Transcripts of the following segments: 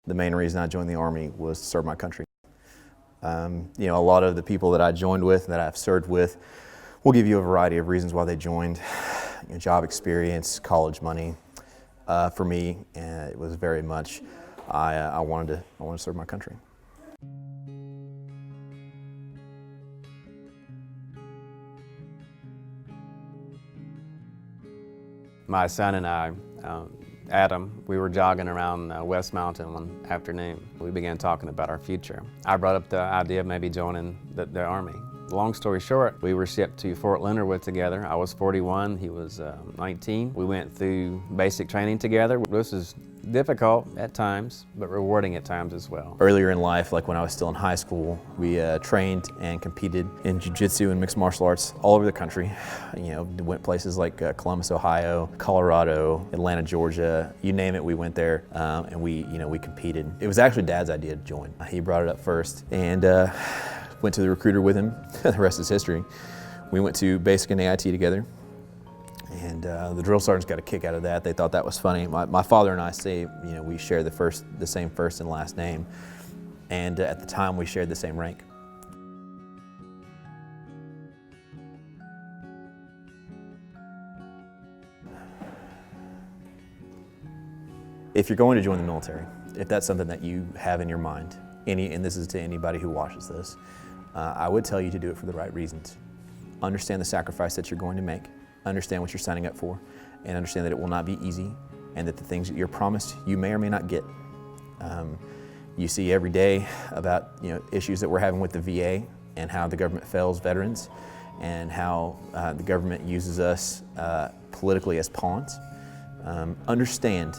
The main reason I joined the Army was to serve my country. You know, a lot of the people that I joined with, that I've served with, will give you a variety of reasons why they joined. You know, job experience, college money. For me, it was very much, I wanted to serve my country. My son and I, Adam, we were jogging around West Mountain one afternoon. We began talking about our future. I brought up the idea of maybe joining the Army. Long story short, we were shipped to Fort Leonard Wood together. I was 41, he was 19. We went through basic training together. This was difficult at times, but rewarding at times as well. Earlier in life, like when I was still in high school, we trained and competed in jiu-jitsu and mixed martial arts all over the country. You know, went places like Columbus, Ohio, Colorado, Atlanta, Georgia, you name it, we went there, and we competed. It was actually Dad's idea to join. He brought it up first, and went to the recruiter with him. The rest is history. We went to basic and AIT together, and the drill sergeants got a kick out of that. They thought that was funny. My father and I say, you know, we share the same first and last name, and at the time we shared the same rank. If you're going to join the military, if that's something that you have in your mind, and this is to anybody who watches this, I would tell you to do it for the right reasons. Understand the sacrifice that you're going to make, understand what you're signing up for, and understand that it will not be easy, and that the things that you're promised you may or may not get. You see every day about issues that we're having with the VA and how the government fails veterans, and how the government uses us politically as pawns. Understand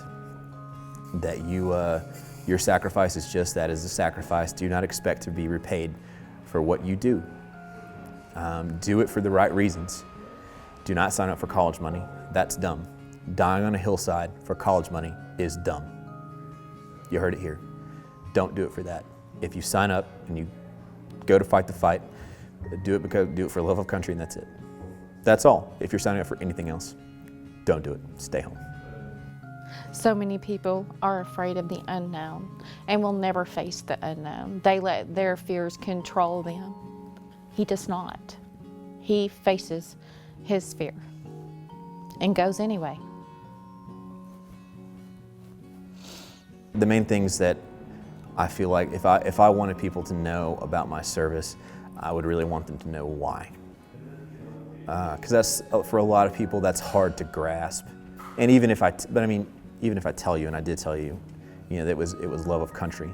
that your sacrifice is just that, is a sacrifice. Do not expect to be repaid for what you do. Do it for the right reasons. Do not sign up for college money. That's dumb. Dying on a hillside for college money is dumb. You heard it here. Don't do it for that. If you sign up and you go to fight the fight, do it for love of country, and that's it. That's all. If you're signing up for anything else, don't do it. Stay home. So many people are afraid of the unknown and will never face the unknown. They let their fears control them. He does not. He faces his fear and goes anyway. The main things that I feel like if I wanted people to know about my service, I would really want them to know why. Because that's, for a lot of people, that's hard to grasp. And even if I tell you, and I did tell you, that it was love of country.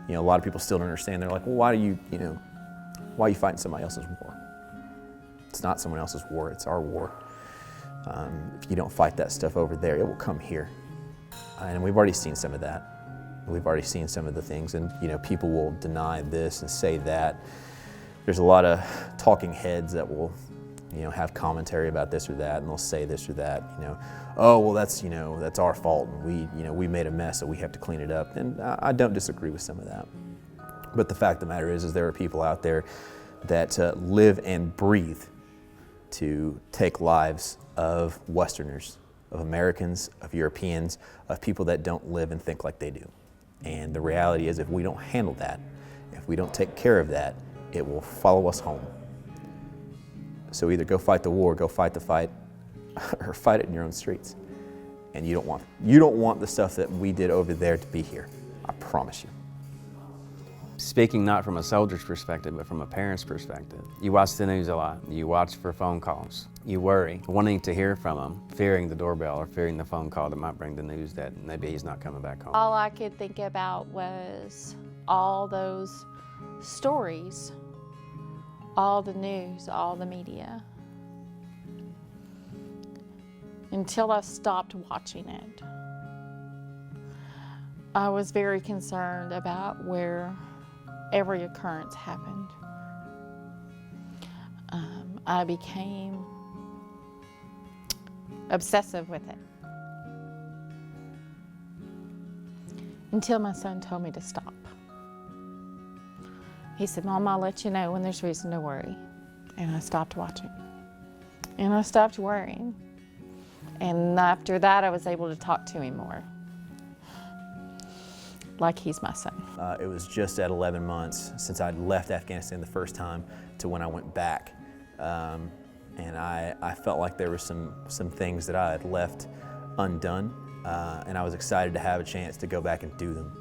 A lot of people still don't understand. They're like, well, why are you fighting somebody else's war? It's not someone else's war, it's our war. If you don't fight that stuff over there, it will come here. And we've already seen some of that. We've already seen some of the things, and people will deny this and say that. There's a lot of talking heads that will have commentary about this or that, and they'll say this or that, oh, well, that's our fault, and we made a mess, so we have to clean it up. And I don't disagree with some of that. But the fact of the matter is there are people out there that live and breathe to take lives of Westerners, of Americans, of Europeans, of people that don't live and think like they do. And the reality is, if we don't handle that, if we don't take care of that, it will follow us home. So either go fight the war, go fight the fight, or fight it in your own streets. And you don't want the stuff that we did over there to be here. I promise you. Speaking not from a soldier's perspective, but from a parent's perspective, you watch the news a lot. You watch for phone calls. You worry, wanting to hear from them, fearing the doorbell or fearing the phone call that might bring the news that maybe he's not coming back home. All I could think about was all those stories, all the news, all the media, until I stopped watching it. I was very concerned about where every occurrence happened. I became obsessive with it until my son told me to stop. He said, Mom, I'll let you know when there's reason to worry. And I stopped watching. And I stopped worrying. And after that, I was able to talk to him more. like he's my son. It was just at 11 months since I'd left Afghanistan the first time to when I went back. And I felt like there were some things that I had left undone, and I was excited to have a chance to go back and do them.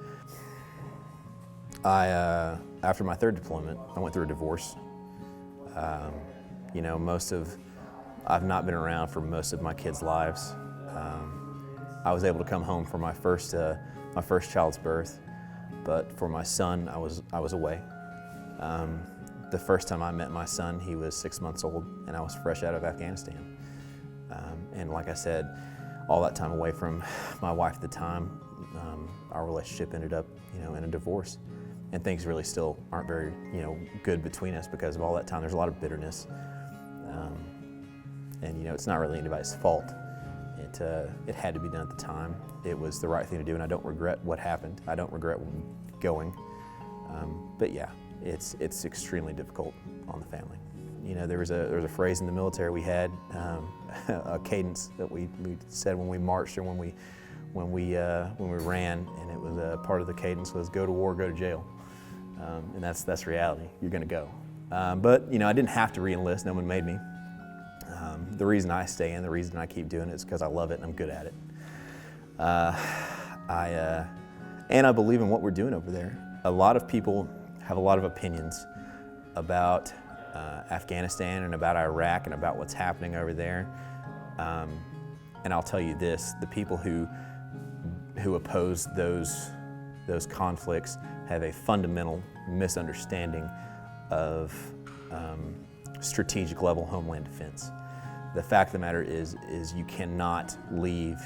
After my third deployment, I went through a divorce. You know, I've not been around for most of my kids' lives. I was able to come home for my first child's birth, but for my son, I was away. The first time I met my son, he was 6 months old, and I was fresh out of Afghanistan. And like I said, all that time away from my wife at the time, our relationship ended up, you know, in a divorce. And things really still aren't very, you know, good between us because of all that time. There's a lot of bitterness. And you know, it's not really anybody's fault. It had to be done at the time. It was the right thing to do, and I don't regret what happened. I don't regret going. But yeah, it's extremely difficult on the family. You know, there was a phrase in the military we had, a cadence that we said when we marched or when we ran, and it was part of the cadence was go to war, go to jail, and that's reality. You're going to go. But you know, I didn't have to re-enlist. No one made me. The reason I stay in, the reason I keep doing it is because I love it and I'm good at it. And I believe in what we're doing over there. A lot of people have a lot of opinions about Afghanistan and about Iraq and about what's happening over there. And I'll tell you this, the people who oppose those conflicts have a fundamental misunderstanding of strategic level homeland defense. The fact of the matter is you cannot leave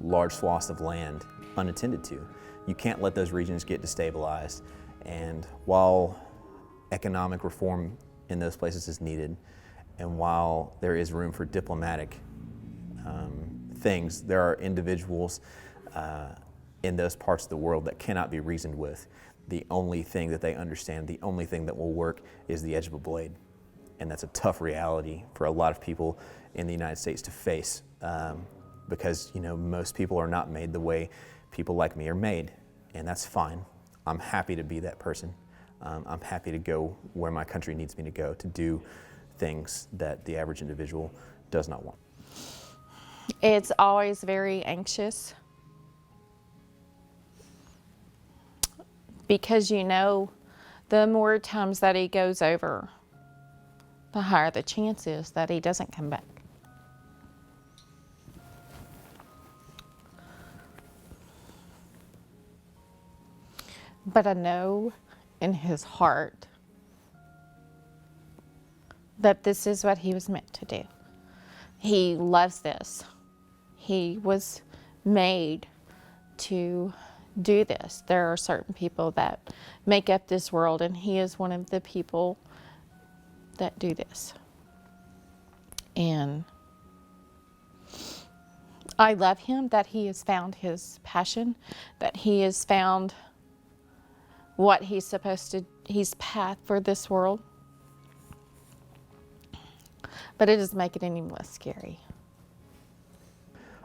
large swaths of land unattended to. You can't let those regions get destabilized. And while economic reform in those places is needed, and while there is room for diplomatic things, there are individuals in those parts of the world that cannot be reasoned with. The only thing that they understand, the only thing that will work is the edge of a blade. And that's a tough reality for a lot of people in the United States to face because, you know, most people are not made the way people like me are made, and that's fine. I'm happy to be that person. I'm happy to go where my country needs me to go to do things that the average individual does not want. It's always very anxious because, you know, the more times that he goes over, the higher the chance is that he doesn't come back. But I know in his heart that this is what he was meant to do. He loves this. He was made to do this. There are certain people that make up this world, and he is one of the people that do this. And I love him that he has found his passion, that he has found what he's supposed to, his path for this world. But it doesn't make it any less scary.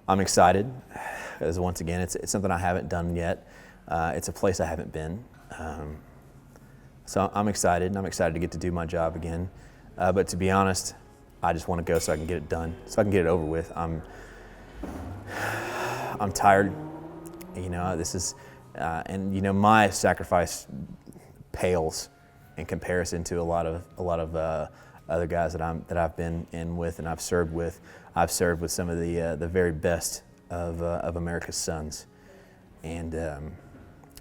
I'm excited, as once again, it's something I haven't done yet. It's a place I haven't been. So I'm excited, and I'm excited to get to do my job again. But to be honest, I just want to go so I can get it done, so I can get it over with. I'm tired. You know, this is, and you know, my sacrifice pales in comparison to a lot of other guys that I've been in with and I've served with. I've served with some of the very best of America's sons. And I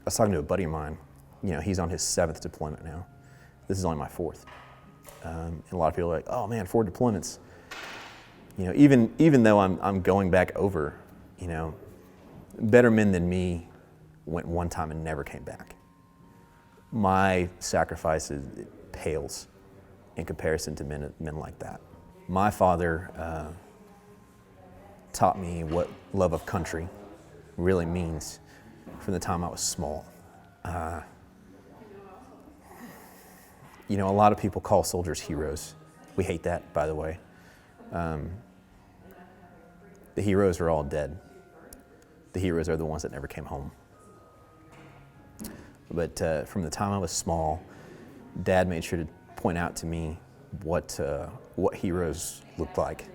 was talking to a buddy of mine. You know, he's on his 7th deployment now. This is only my 4th. And a lot of people are like, "Oh man, 4 deployments." You know, even though I'm going back over, you know, better men than me went one time and never came back. My sacrifice pales in comparison to men like that. My father taught me what love of country really means from the time I was small. You know, a lot of people call soldiers heroes. We hate that, by the way. The heroes are all dead. the heroes are the ones that never came home. But from the time I was small, Dad made sure to point out to me what heroes looked like.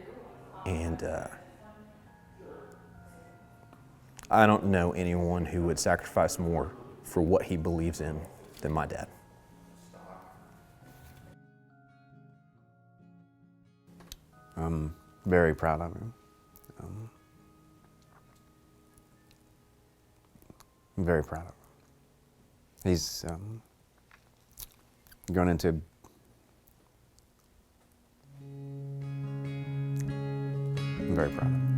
And I don't know anyone who would sacrifice more for what he believes in than my dad. I'm very proud of him. I'm very proud of him. He's gone into. I'm very proud of him.